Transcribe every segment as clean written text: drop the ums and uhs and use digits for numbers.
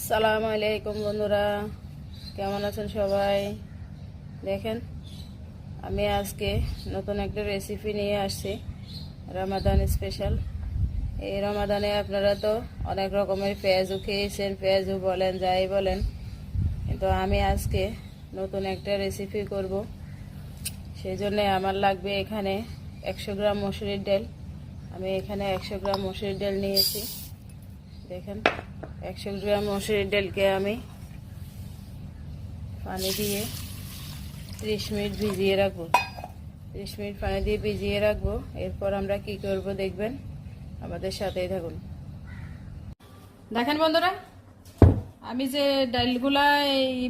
আসসালামু আলাইকুম বন্ধুরা, কেমন আছেন সবাই? দেখেন, আমি আজকে নতুন একটা রেসিপি নিয়ে আসছি, রমাদান স্পেশাল। এই রমাদানে আপনারা তো অনেক রকমের পেঁয়াজু খেয়েছেন, পেঁয়াজু বলেন যাই বলেন, কিন্তু আমি আজকে নতুন একটা রেসিপি করব। সেই জন্যে আমার লাগবে এখানে 100 গ্রাম মসুরির ডাল। আমি এখানে 100 গ্রাম মসুরির ডাল নিয়েছি। দেখেন, 100 গ্রাম মসুরির ডালকে আমি পানি দিয়ে 30 মিনিট ভিজিয়ে রাখবো। 30 মিনিট পানি দিয়ে ভিজিয়ে রাখবো। এরপর আমরা কি করব দেখবেন, আমাদের সাথেই থাকুন। দেখেন বন্ধুরা, আমি যে ডালগুলা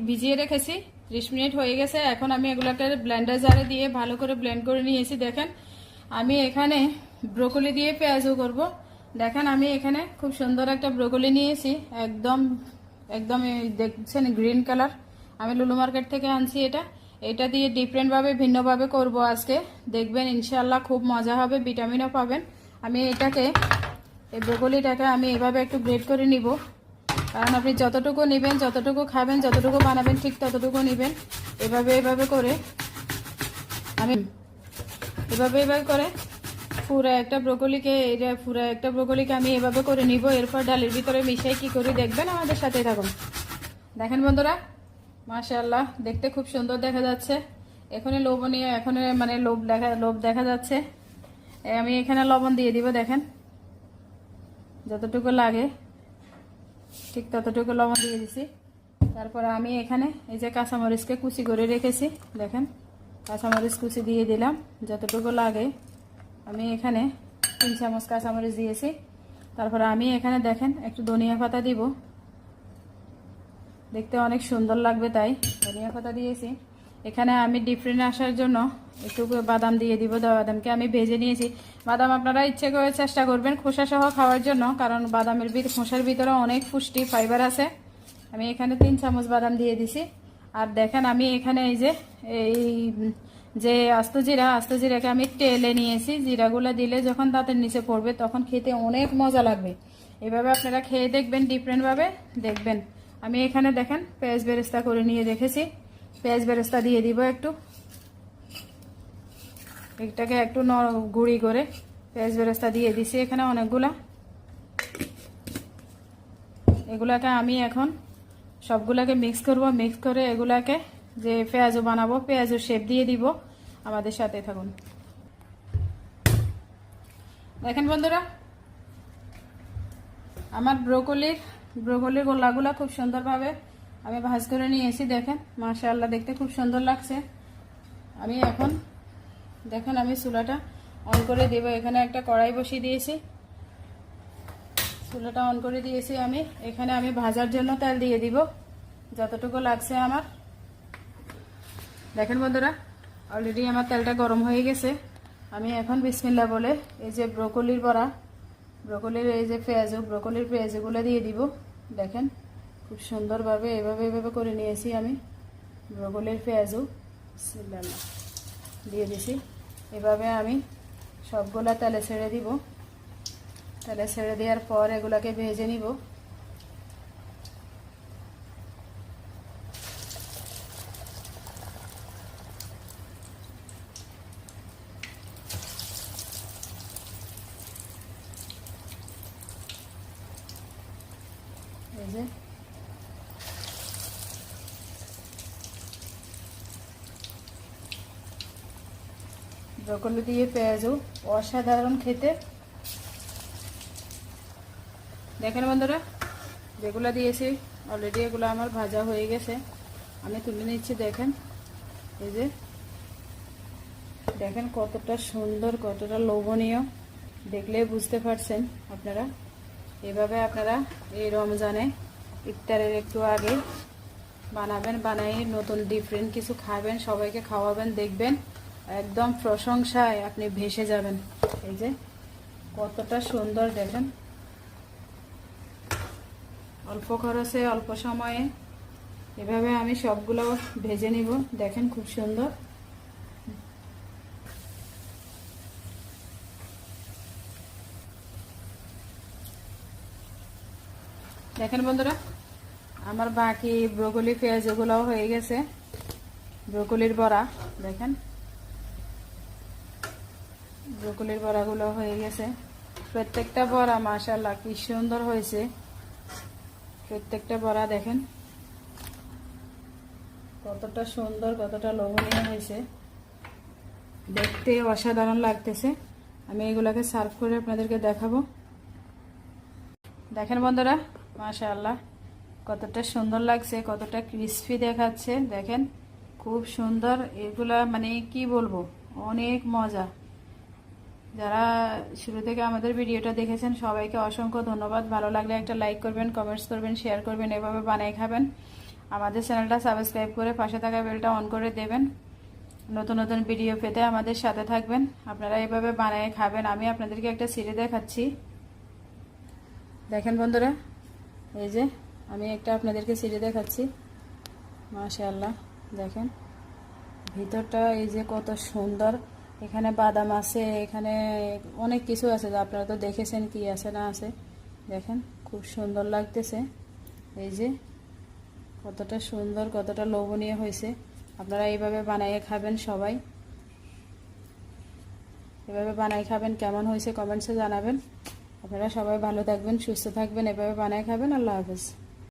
ভিজিয়ে রেখেছি 30 মিনিট হয়ে গেছে। এখন আমি এগুলাকে ব্লেন্ডার জারে দিয়ে ভালো করে ব্লেন্ড করে নিয়েছি। দেখেন, আমি এখানে ব্রোকলি দিয়ে পেঁয়াজও করব। দেখেন, আমি এখানে খুব সুন্দর একটা ব্রোকলি নিয়েছি, একদম একদম দেখছেন গ্রিন কালার। আমি লুলু মার্কেট থেকে আনছি এটা দিয়ে ডিফারেন্টভাবে ভিন্নভাবে করব আজকে। দেখবেন ইনশাআল্লাহ খুব মজা হবে, ভিটামিনও পাবেন। আমি এই ব্রোকলিটাকে আমি এভাবে একটু গ্রেট করে নিব, কারণ আপনি যতটুকু নেবেন, যতটুকু খাবেন, যতটুকু বানাবেন ঠিক ততটুকু নেবেন। এভাবে করে আমি এভাবে করে পুরো একটা ব্রোকলিকে আমি এভাবে করে নিব। এরপর ডালের ভিতরে মিশাই কি করি দেখবেন, আমাদের সাথে থাকুন। দেখেন বন্ধুরা, মাশাআল্লাহ দেখতে খুব সুন্দর দেখা যাচ্ছে। এখানে লোভনীয়, মানে লোভ দেখা যাচ্ছে। আমি এখানে লবণ দিয়ে দিব। দেখেন, যতটুকু লাগে ঠিক ততটুকু লবণ দিয়ে দিছি। তারপরে আমি এখানে এই যে কাঁচামরিচকে কুচি করে রেখেছি, দেখেন কাঁচামরিচ কুচি দিয়ে দিলাম যতটুকু লাগে। আমি এখানে 3 চামচ কাঁচামরিচ দিয়েছি। তারপরে আমি এখানে দেখেন একটু ধনিয়া পাতা দিব, দেখতে অনেক সুন্দর লাগবে তাই ধনিয়া পাতা দিয়েছি। এখানে আমি ডিফারেন্ট আসার জন্য একটু বাদাম দিয়ে দিব। বাদামকে আমি ভেজে নিয়েছি। বাদাম আপনারা ইচ্ছে করে চেষ্টা করবেন খোসা সহ খাওয়ার জন্য, কারণ বাদামের খোসার ভিতরে অনেক পুষ্টি ফাইবার আছে। আমি এখানে 3 চামচ বাদাম দিয়ে দিছি। আর দেখেন, আমি এখানে যে আস্ত জিরাকে আমি টেলে নিয়েছি। জিরাগুলো দিলে যখন দাঁতের নিচে পড়বে তখন খেতে অনেক মজা লাগবে। এভাবে আপনারা খেয়ে দেখবেন, ডিফারেন্টভাবে দেখবেন। আমি এখানে দেখেন পেঁয়াজ বেরেস্তা করে নিয়ে রেখেছি। পেঁয়াজ বেরেস্তা দিয়ে দিব একটু, এটাকে একটু গুঁড়ি করে পেঁয়াজ বেরেস্তা দিয়ে দিছি এখানে অনেকগুলা। এগুলাকে আমি এখন সবগুলাকে মিক্স করব। মিক্স করে এগুলাকে যে পেঁয়াজও বানাবো, পেঁয়াজও শেপ দিয়ে দিব। আমাদের সাথে থাকুন। দেখেন বন্ধুরা, আমার ব্রোকলির গোলাগুলা খুব সুন্দরভাবে আমি ভাজ করে নিয়েছি। দেখেন মাশাআল্লাহ দেখতে খুব সুন্দর লাগছে। আমি এখন দেখেন আমি চুলাটা অন করে দেব। এখানে একটা কড়াই বসিয়ে দিয়েছি, চুলাটা অন করে দিয়েছি। এখানে আমি ভাজার জন্য তেল দিয়ে দিব যতটুকু লাগছে আমার। দেখেন বন্ধুরা, অলরেডি আমার তেলটা গরম হয়ে গেছে। আমি এখন বিসমিল্লাহ বলে এই যে ব্রোকলির এই যে ব্রোকলির পেঁয়াজগুলো দিয়ে দিব। দেখেন খুব সুন্দরভাবে এভাবে করে নিয়েছি আমি ব্রোকলির পেঁয়াজও বিসমিল্লাহ দিয়ে দিছি। এভাবে আমি সবগুলা তেলে ছেড়ে দিব। তেলে ছেড়ে দেওয়ার পর এগুলাকে ভেজে নিব। এই যে ব্রোকলি দিয়ে পেঁয়াজও অসাধারণ খেতে। দেখেন বন্ধুরা, যেগুলো দিয়েছি অলরেডি এগুলো আমার ভাজা হয়ে গেছে। আমি তুলে নিচ্ছি। দেখেন এই যে দেখেন কতটা সুন্দর, কতটা লোভনীয়, দেখলেই বুঝতে পারছেন আপনারা। এভাবে আপনারা এই রমজানে ইফতারের একটু আগে বানাবেন, বানিয়ে নতুন ডিফারেন্ট কিছু খাবেন, সবাইকে খাওয়াবেন। দেখবেন একদম প্রশংসায় আপনি ভেসে যাবেন। এই যে কতটা সুন্দর, দেখেন অল্প খরচে অল্প সময়ে এভাবে আমি সবগুলো ভেজে নিব। দেখেন খুব সুন্দর। দেখেন বন্ধুরা, আমার বাকি ব্রোকলি পেঁয়াজ এগুলোও হয়ে গেছে। ব্রোকলির বড়া দেখেন, ব্রোকলির বড়াগুলো হয়ে গেছে। প্রত্যেকটা বড়া মাশাআল্লাহ কি সুন্দর হয়েছে। প্রত্যেকটা বড়া দেখেন কতটা সুন্দর, কতটা লোভনীয় হয়েছে, দেখতে অসাধারণ লাগতেছে। আমি এগুলাকে সার্ভ করে আপনাদেরকে দেখাবো। দেখেন বন্ধুরা, মাশাআল্লাহ কতটা সুন্দর লাগছে, কতটা ক্রিস্পি দেখাচ্ছে। দেখেন খুব সুন্দর। এগুলা মানে কি বলবো, অনেক মজা। যারা শুরু থেকে আমাদের ভিডিওটা দেখেছেন সবাইকে অসংখ্য ধন্যবাদ। ভালো লাগলে একটা লাইক করবেন, কমেন্টস করবেন, শেয়ার করবেন, এভাবে বানিয়ে খাবেন। আমাদের চ্যানেলটা সাবস্ক্রাইব করে পাশে থাকা বেলটা অন করে দেবেন। নতুন নতুন ভিডিও পেতে আমাদের সাথে থাকবেন। আপনারা এভাবে বানিয়ে খাবেন। আমি আপনাদেরকে একটা ছিঁড়ে দেখাচ্ছি। দেখেন বন্ধুরা, এই যে আমি একটা আপনাদেরকে ছিঁড়ে দেখাচ্ছি। মাশাআল্লাহ দেখেন ভিতরটা এই যে কত সুন্দর। এখানে বাদাম আছে, এখানে অনেক কিছু আছে, যা আপনারা তো দেখেছেন কি আছে না আছে। দেখেন খুব সুন্দর লাগতেছে। এই যে কতটা সুন্দর, কতটা লোভনীয় হয়েছে। আপনারা এইভাবে বানিয়ে খাবেন সবাই। এভাবে বানিয়ে খাবেন, কেমন হয়েছে কমেন্টসে জানাবেন। আপনারা সবাই ভালো থাকবেন, সুস্থ থাকবেন, এভাবে বানিয়ে খাবেন। আল্লাহ হাফেজ।